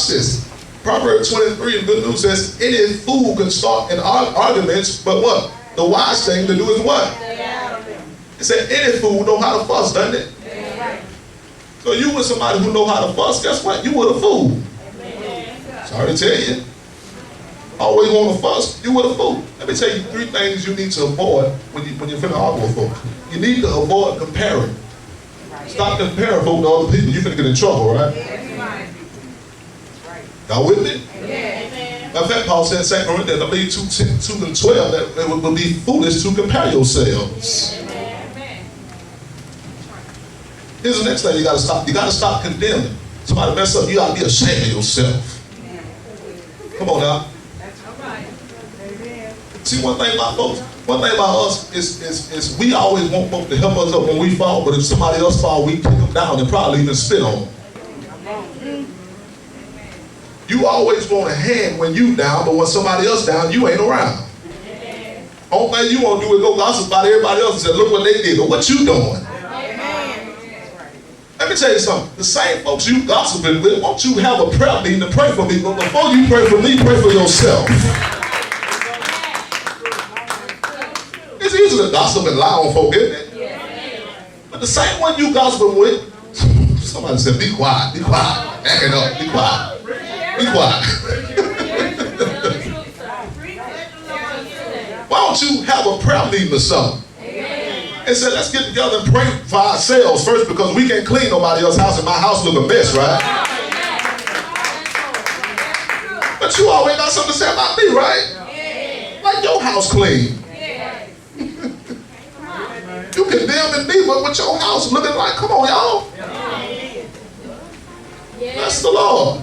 Watch this. Proverbs 23 in Good News says, any fool can start in arguments, but what? The wise thing to do is what? It said any fool know how to fuss, doesn't it? So you with somebody who know how to fuss, guess what? You with a fool. Sorry to tell you. Always want to fuss, you with a fool. Let me tell you 3 things you need to avoid when you're finna argue with folks. You need to avoid comparing. Stop comparing folks to other people. You're finna get in trouble, right? Y'all with me? Matter of fact, Paul said in 2 Corinthians, I believe 2 and 12, that it would be foolish to compare yourselves. Here's the next thing you gotta stop. You gotta stop condemning. Somebody mess up, you gotta be ashamed of yourself. Come on now. See, one thing about folks, one thing about us is we always want folks to help us up when we fall, but if somebody else fall, we kick them down and probably even spit on them. You always want a hand when you down, but when somebody else down, you ain't around. Only thing you want to do is go gossip about everybody else and say, look what they did, but what you doing? Let me tell you something. The same folks you gossiping with, won't you have a prayer meeting to pray for me? But before you pray for me, pray for yourself. It's easy to gossip and lie on folk, isn't it? But the same one you gossiping with, somebody said, be quiet, be quiet, back it up, be quiet. Be quiet. Why don't you have a prayer meeting or something? And say, let's get together and pray for ourselves first, because we can't clean nobody else's house and my house look a mess, right? But you always got something to say about me, right? Like your house clean. You condemning me, but with your house looking like, come on, y'all. Bless the Lord.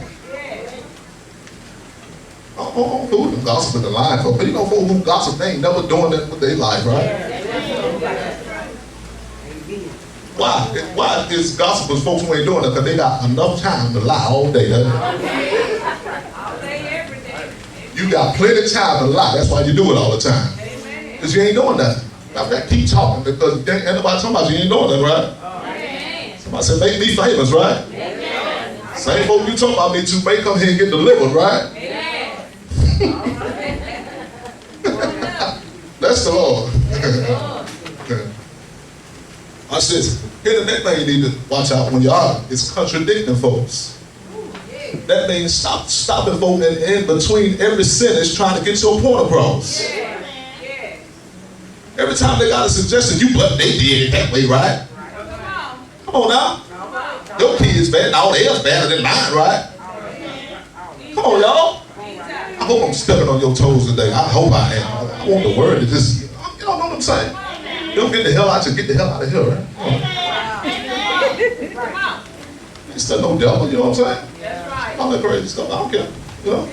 I don't fool them gossip in the line, but you know, folks who gossip, they ain't never doing that with their life, right? Why is gossipers folks who ain't doing it? Because they got enough time to lie all day, doesn't it? All day, every day. You got plenty of time to lie. That's why you do it all the time. Because you ain't doing nothing. Matter of fact, keep talking, because ain't nobody talking about you ain't doing nothing, right? Somebody said, make me famous, right? Same folk you talk about me too, may come here and get delivered, right? That's the Lord. Watch this. Here's the next thing you need to watch out when you are. It's contradicting folks. That means stopping folks in between every sentence trying to get your point across. Every time they got a suggestion, but they did it that way, right? Come on now. Your kid's bad, all theirs better than mine, right? Come on, y'all. I hope I'm stepping on your toes today. I hope I am. I want the word to just, you know what I'm saying? Don't get the hell out of here, right? It's still no devil, you know what I'm saying? That's right. All that crazy stuff, I don't care, you know?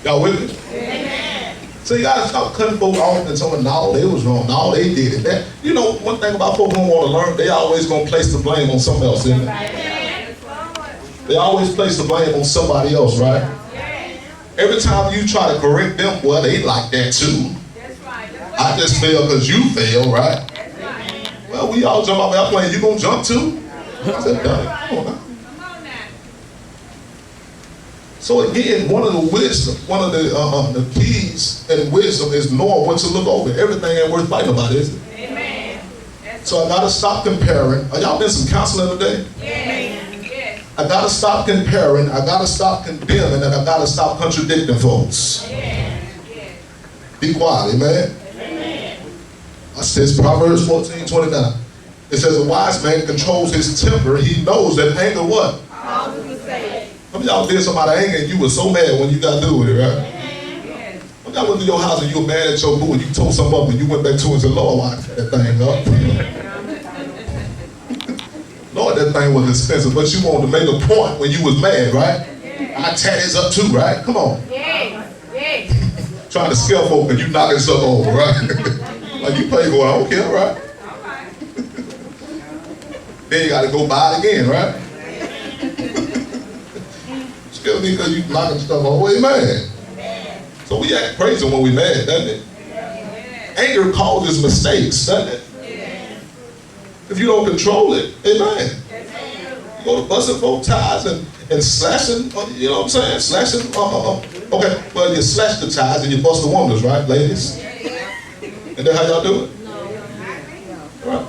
Y'all with me? Amen. So you gotta stop cutting folks off and telling them, no, they was wrong, no, they did it. That, you know, one thing about folks who want to learn, they always gonna place the blame on something else, isn't it? They always place the blame on somebody else, right? Every time you try to correct them, well, they like that too. I just failed because you failed, right? Well, we all jump off that plane. You gonna jump too? I said, come on now. So again, one of the keys in wisdom is knowing what to look over. Everything ain't worth fighting about, is it? Amen. So I gotta stop comparing. Are y'all been some counseling today? Yes. I gotta stop comparing. I gotta stop condemning, and I gotta stop contradicting folks. Yes. Be quiet, amen. I says Proverbs 14:29. It says, a wise man controls his temper. He knows that anger what? Some of y'all did somebody anger and you were so mad when you got through with it, right? Some of y'all went to your house and you were mad at your boo and you told something up and you went back to it and said, Lord, why I cut that thing up? Lord, that thing was expensive, but you wanted to make a point when you was mad, right? I tear this up too, right? Come on. Trying to scare folk and you knocking stuff over, right? Like you play going, I don't care, right? Then you gotta go buy it again, right? Still because you knocking stuff over, amen. So we act crazy when we mad, doesn't it? Anger causes mistakes, doesn't it? If you don't control it, amen. go to busting folk ties and slashing, you know what I'm saying? Slashing, okay, well, you slash the ties and you bust the wonders, right, ladies? And that's how y'all do it? Right.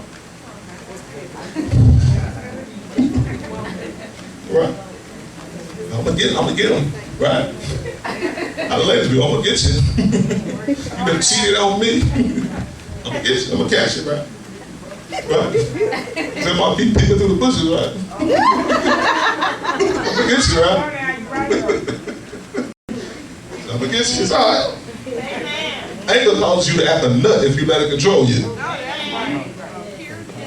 Right. I'm gonna get them, right? How the ladies do, I'm gonna get you. You been cheated on me. I'm gonna get you, I'm gonna catch you, right? Right? So if I keep peeking through the bushes, right? I'm gonna get you, right? I'm gonna get you, it's all right. Anger causes you to act a nut if you let it control you.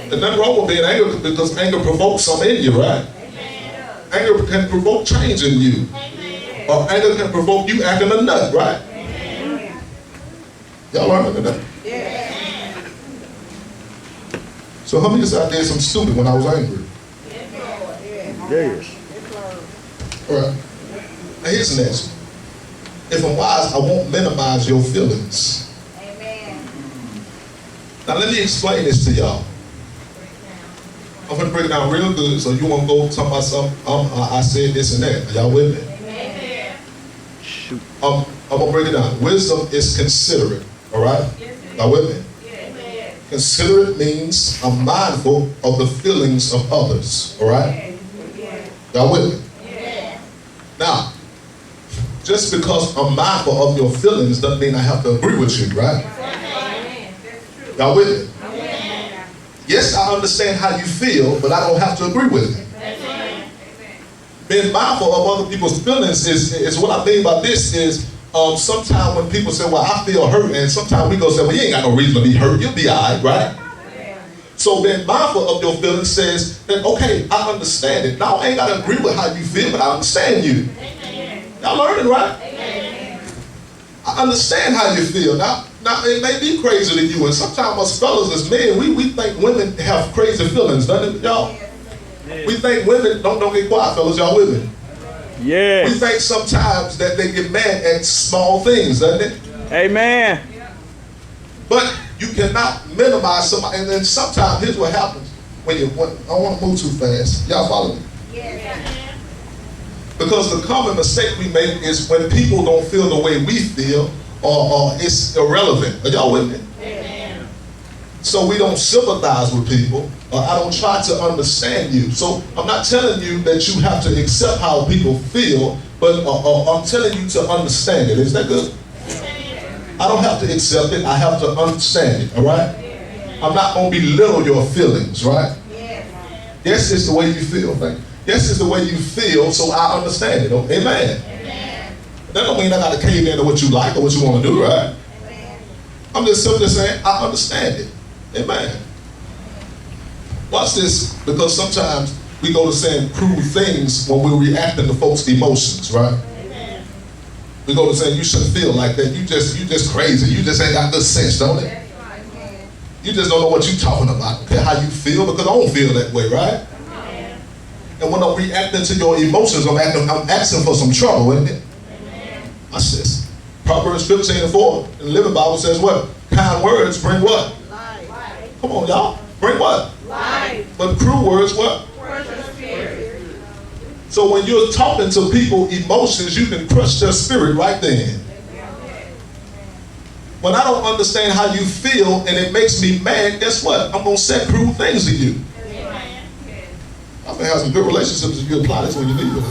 There's nothing wrong with being angry because anger provokes something in you, right? Anger can provoke change in you. Or anger can provoke you acting a nut, right? Y'all learning that? So how many of you I did something stupid when I was angry? Yes. All right. Now here's the next one. If I'm wise, I won't minimize your feelings. Now let me explain this to y'all. I'm going to break it down real good so you won't go talk about something, I said this and that. Are y'all with me? Shoot. I'm going to break it down. Wisdom is considerate. All right? Y'all with me? Considerate means I'm mindful of the feelings of others. All right? Y'all with me? Now, just because I'm mindful of your feelings doesn't mean I have to agree with you, right? Y'all with me? Yes, I understand how you feel, but I don't have to agree with it. Being mindful of other people's feelings is what I mean by this is sometimes when people say, well, I feel hurt, and sometimes we go say, well, you ain't got no reason to be hurt. You'll be all right, right? So being mindful of your feelings says that, okay, I understand it. Now, I ain't got to agree with how you feel, but I understand you. Y'all learning, right? I understand how you feel. Now, it may be crazy to you, and sometimes us fellas as men, we think women have crazy feelings, doesn't it, y'all? We think women, don't get quiet, fellas, y'all with me? Yes. We think sometimes that they get mad at small things, doesn't it? Amen. But you cannot minimize somebody, and then sometimes, here's what happens when I don't want to move too fast. Y'all follow me? Because the common mistake we make is when people don't feel the way we feel, or it's irrelevant. Are y'all with me? Amen. So we don't sympathize with people, or I don't try to understand you. So I'm not telling you that you have to accept how people feel, but I'm telling you to understand it. Is that good? I don't have to accept it. I have to understand it, all right? I'm not going to belittle your feelings, right? Yes, it's the way you feel. Thank you. Yes, it's the way you feel, so I understand it. Amen. Amen. That don't mean I got to cave into what you like or what you want to do, right? Amen. I'm just simply saying I understand it. Amen. Watch this, because sometimes we go to saying cruel things when we're reacting to folks' emotions, right? Amen. We go to saying you shouldn't feel like that. You just crazy. You just ain't got good sense, don't it? You just don't know what you're talking about. Okay, how you feel, because I don't feel that way, right? And when I'm reacting to your emotions, I'm asking for some trouble, isn't it? Watch this. Proverbs 15:4, the Living Bible says what? Kind words bring what? Life. Come on, y'all. Bring what? Life. But cruel words what? Crush your spirit. So when you're talking to people emotions, you can crush their spirit right then. When I don't understand how you feel and it makes me mad, guess what? I'm going to say cruel things to you. I can have some good relationships if you apply this when you leave it.